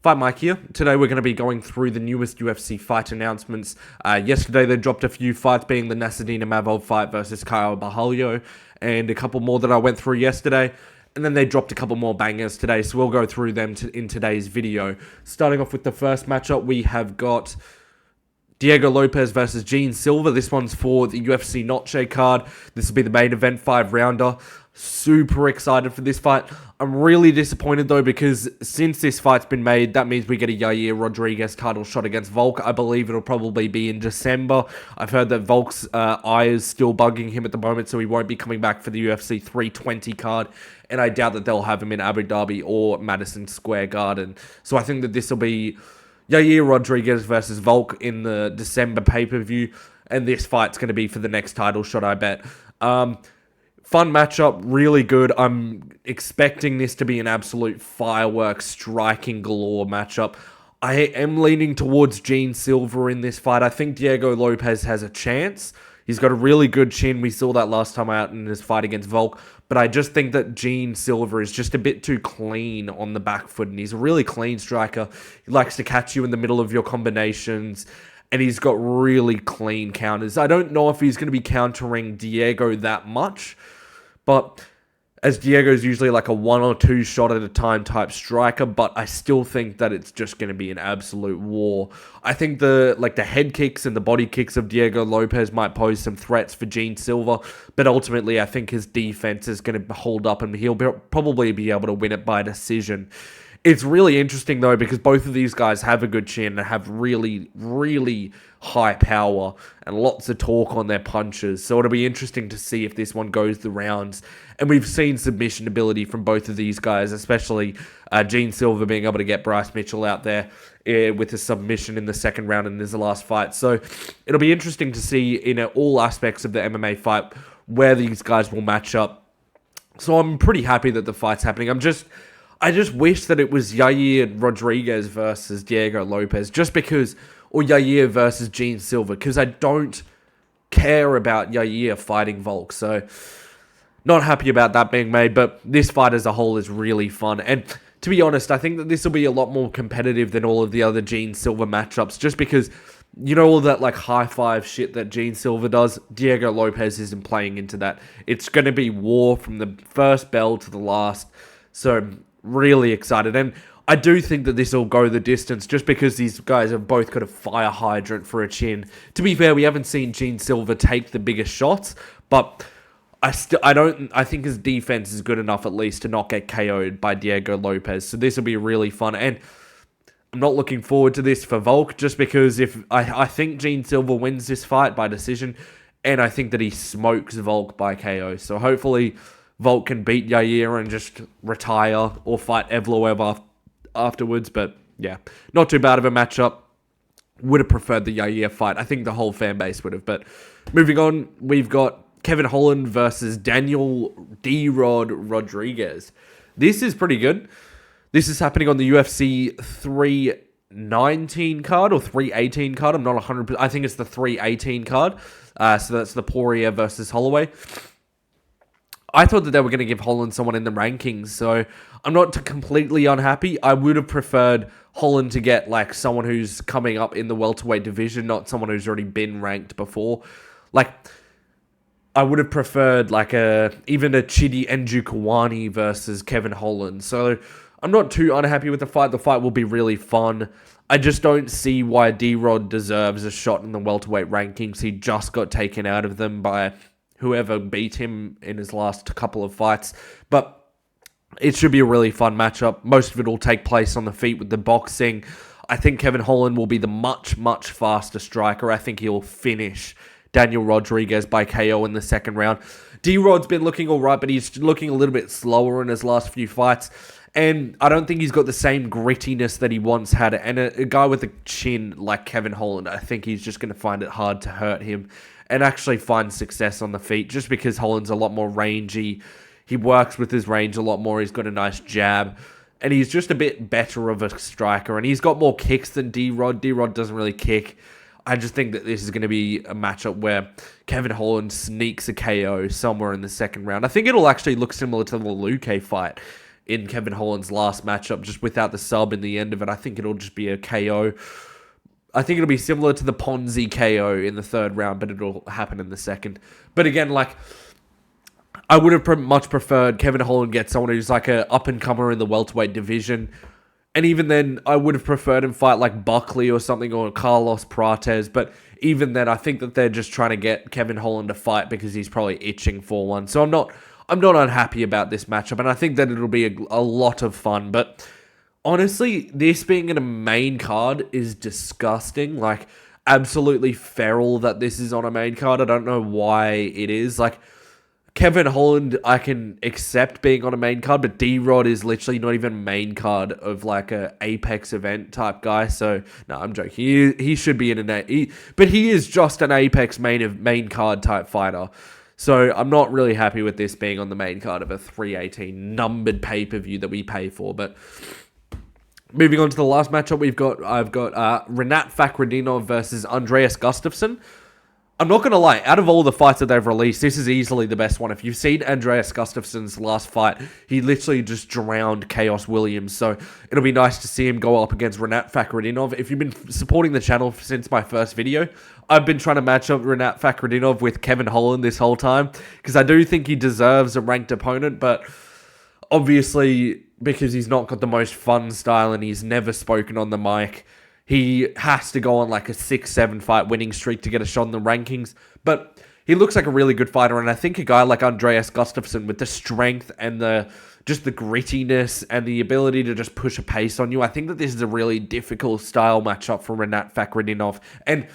Fight Mike here. Today we're going to be going through the newest UFC fight announcements. Yesterday they dropped a few fights, being the Nasadina Mavov fight versus Kyle Bahalio, and a couple more that I went through yesterday. And then they dropped a couple more bangers today, so we'll go through them in today's video. Starting off with the first matchup, we have got Diego Lopes versus Silva. This one's for the UFC Noche card. This will be the main event 5-rounder. Super excited for this fight. I'm really disappointed though, because since this fight's been made, that means we get a Yair Rodriguez title shot against Volk. I believe it'll probably be in December. I've heard that Volk's eye is still bugging him at the moment, so he won't be coming back for the UFC 320 card. And I doubt that they'll have him in Abu Dhabi or Madison Square Garden. So I think that this will be Yair Rodriguez versus Volk in the December pay-per-view. And this fight's going to be for the next title shot, I bet. Fun matchup, really good. I'm expecting this to be an absolute fireworks, striking galore matchup. I am leaning towards Silva in this fight. I think Diego Lopes has a chance. He's got a really good chin. We saw that last time out in his fight against Volk. But I just think that Silva is just a bit too clean on the back foot. And he's a really clean striker. He likes to catch you in the middle of your combinations. And he's got really clean counters. I don't know if he's going to be countering Diego that much. But as Diego's usually like a 1 or 2 shot at a time type striker, but I still think that it's just going to be an absolute war. I think the head kicks and the body kicks of Diego Lopes might pose some threats for Silva, but ultimately I think his defense is going to hold up and he'll probably be able to win it by decision. It's really interesting though, because both of these guys have a good chin and have really, really high power and lots of torque on their punches. So it'll be interesting to see if this one goes the rounds. And we've seen submission ability from both of these guys, especially Silva being able to get Bryce Mitchell out there with a submission in the second round in his last fight. So it'll be interesting to see in all aspects of the MMA fight where these guys will match up. So I'm pretty happy that the fight's happening. I just wish that it was Yair Rodriguez versus Diego Lopes, or Yair versus Silva, because I don't care about Yair fighting Volk. So, not happy about that being made, but this fight as a whole is really fun. And to be honest, I think that this will be a lot more competitive than all of the other Silva matchups, just because, you know, all that high five shit that Silva does, Diego Lopes isn't playing into that. It's going to be war from the first bell to the last. So, really excited. And I do think that this will go the distance, just because these guys have both got a fire hydrant for a chin. To be fair, we haven't seen Silva take the biggest shots, but I think his defense is good enough at least to not get KO'd by Diego Lopes. So this will be really fun. And I'm not looking forward to this for Volk, just because if I think Silva wins this fight by decision, and I think that he smokes Volk by KO. So hopefully Volk can beat Yair and just retire or fight Evloev afterwards. But yeah, not too bad of a matchup. Would have preferred the Yair fight. I think the whole fan base would have. But moving on, we've got Kevin Holland versus Daniel D-Rod Rodriguez. This is pretty good. This is happening on the UFC 319 card or 318 card. I'm not 100%. I think it's the 318 card. So that's the Poirier versus Holloway. I thought that they were going to give Holland someone in the rankings, so I'm not completely unhappy. I would have preferred Holland to get someone who's coming up in the welterweight division, not someone who's already been ranked before. I would have preferred even a Chidi Njokuani versus Kevin Holland. So I'm not too unhappy with the fight. The fight will be really fun. I just don't see why D-Rod deserves a shot in the welterweight rankings. He just got taken out of them by whoever beat him in his last couple of fights. But it should be a really fun matchup. Most of it will take place on the feet with the boxing. I think Kevin Holland will be the much, much faster striker. I think he'll finish Daniel Rodriguez by KO in the second round. D-Rod's been looking all right, but he's looking a little bit slower in his last few fights. And I don't think he's got the same grittiness that he once had. And a guy with a chin like Kevin Holland, I think he's just going to find it hard to hurt him and actually find success on the feet, just because Holland's a lot more rangy. He works with his range a lot more. He's got a nice jab, and he's just a bit better of a striker, and he's got more kicks than D-Rod. D-Rod doesn't really kick. I just think that this is going to be a matchup where Kevin Holland sneaks a KO somewhere in the second round. I think it'll actually look similar to the Luque fight, in Kevin Holland's last matchup, just without the sub in the end of it. I think it'll just be a KO. I think it'll be similar to the Ponzi KO in the third round, but it'll happen in the second. But again, like, I would have much preferred Kevin Holland get someone who's like a up-and-comer in the welterweight division. And even then, I would have preferred him fight like Buckley or something, or Carlos Prates. But even then, I think that they're just trying to get Kevin Holland to fight because he's probably itching for one. So I'm not unhappy about this matchup, and I think that it'll be a lot of fun. But honestly, this being in a main card is disgusting. Like, absolutely feral that this is on a main card. I don't know why it is. Like, Kevin Holland, I can accept being on a main card, but D-Rod is literally not even main card of like a Apex event type guy. So, no, I'm joking. He should be in but he is just an Apex main card type fighter. So I'm not really happy with this being on the main card of a 318 numbered pay-per-view that we pay for. But moving on to the last matchup, I've got Renat Fakrinov versus Andreas Gustafsson. I'm not going to lie, out of all the fights that they've released, this is easily the best one. If you've seen Andreas Gustafsson's last fight, he literally just drowned Chaos Williams. So it'll be nice to see him go up against Renat Fakrinov. If you've been supporting the channel since my first video, I've been trying to match up Renat Fakrinov with Kevin Holland this whole time, because I do think he deserves a ranked opponent, but obviously, because he's not got the most fun style and he's never spoken on the mic, he has to go on like a 6-7 fight winning streak to get a shot in the rankings. But he looks like a really good fighter, and I think a guy like Andreas Gustafsson with the strength and the grittiness and the ability to just push a pace on you, I think that this is a really difficult style matchup for Renat Fakrinov. And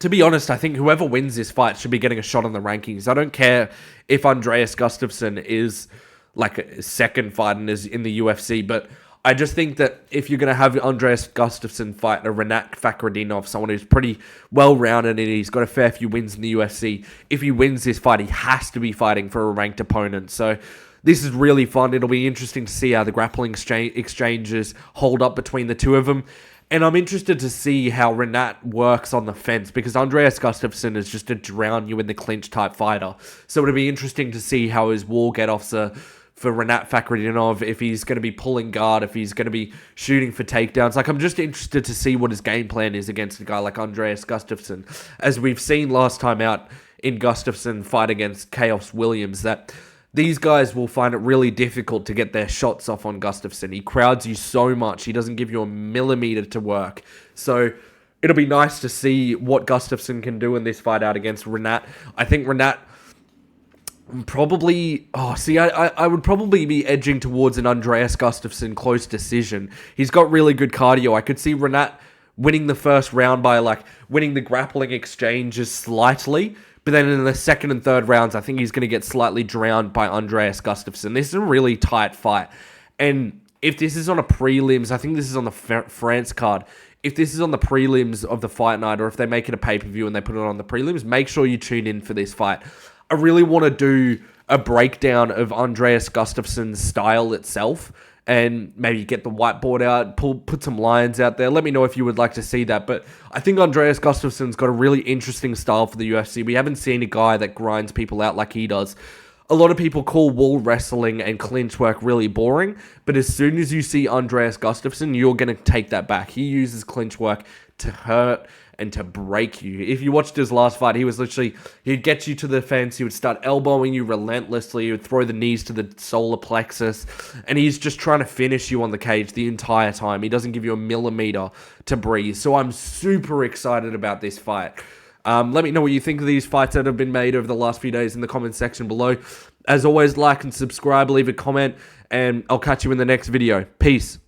to be honest, I think whoever wins this fight should be getting a shot in the rankings. I don't care if Andreas Gustafsson is like a second fight and is in the UFC, but I just think that if you're going to have Andreas Gustafsson fight a Renat Fakrinov, someone who's pretty well-rounded and he's got a fair few wins in the UFC, if he wins this fight, he has to be fighting for a ranked opponent. So this is really fun. It'll be interesting to see how the grappling exchanges hold up between the two of them. And I'm interested to see how Renat works on the fence, because Andreas Gustafsson is just a drown you in the clinch type fighter. So it'll be interesting to see how his wall get-offs are for Renat Fakrinov, if he's going to be pulling guard, if he's going to be shooting for takedowns. Like, I'm just interested to see what his game plan is against a guy like Andreas Gustafsson. As we've seen last time out in Gustafsson fight against Chaos Williams, that these guys will find it really difficult to get their shots off on Gustafsson. He crowds you so much, he doesn't give you a millimeter to work. So it'll be nice to see what Gustafsson can do in this fight out against Renat. I think Renat probably, I would probably be edging towards an Andreas Gustafsson close decision. He's got really good cardio. I could see Renat winning the first round by like winning the grappling exchanges slightly, but then in the second and third rounds, I think he's going to get slightly drowned by Andreas Gustafsson. This is a really tight fight. And if this is on a prelims, I think this is on the France card. If this is on the prelims of the fight night, or if they make it a pay-per-view and they put it on the prelims, make sure you tune in for this fight. I really want to do a breakdown of Andreas Gustafsson's style itself, and maybe get the whiteboard out, put some lines out there. Let me know if you would like to see that. But I think Andreas Gustafsson's got a really interesting style for the UFC. We haven't seen a guy that grinds people out like he does. A lot of people call wall wrestling and clinch work really boring, but as soon as you see Andreas Gustafsson, you're going to take that back. He uses clinch work to hurt and to break you. If you watched his last fight, he'd get you to the fence, he would start elbowing you relentlessly, he would throw the knees to the solar plexus, and he's just trying to finish you on the cage the entire time. He doesn't give you a millimeter to breathe. So I'm super excited about this fight. Let me know what you think of these fights that have been made over the last few days in the comment section below. As always, like and subscribe, leave a comment, and I'll catch you in the next video. Peace.